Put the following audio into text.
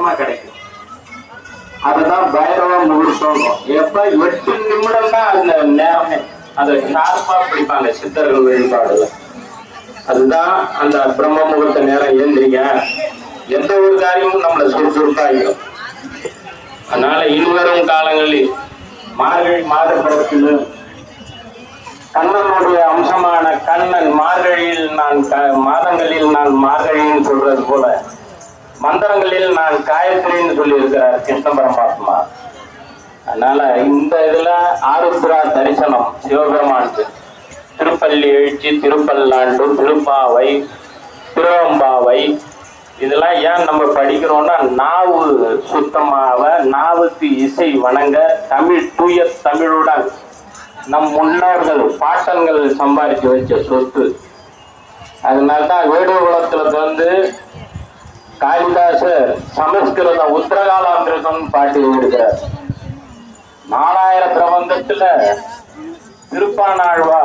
சீக்கிரமா கிடைக்கும். அதுதான் பைரவ முகூர்த்தம். எப்ப 8 நிமிடம் தான் அந்த நேரமே, அதை ஷார்ப்பா பிடிப்பாங்க சித்தர்கள் வழிபாடுல. அதுதான் அந்த பிரம்ம முகூர்த்த நேரம். ஏந்திரிங்க, எந்த ஒரு காரியமும் நம்மளை சுறுசுறுப்பாகிடும். அதனால இனிவரும் காலங்களில் மார்கழி மாத பிறப்பில் கண்ணனுடைய அம்சமான கண்ணன் மார்கழியில் மாதங்களில் நான் மார்கழின்னு சொல்றது போல மந்திரங்களில் நான் காயத்ரின்னு சொல்லி இருக்கிறார் கிருஷ்ண பரமாத்மா. அதனால இந்த இதுல ஆருத்ரா தரிசனம் சிவபெருமானுக்கு திருப்பள்ளி எழுச்சி, திருப்பல்லாண்டு, திருப்பாவை, திருவம்பாவை இதெல்லாம் ஏன் நம்ம படிக்கிறோம்னா நாவு சுத்தமாக, நாவுக்கு இசை வணங்க, தமிழ் தூய தமிழுடன் நம் முன்னோர்கள் பாட்டன்கள் சம்பாதிச்சு வச்ச சொத்து. அதனால்தான் வேடு குலத்துல காளிதாசர் சமஸ்கிருத உத்தரகாலாந்திரகம் பாட்டி இருக்கிறார். 4000 பிரபந்தத்துல திருப்பானாழ்வார்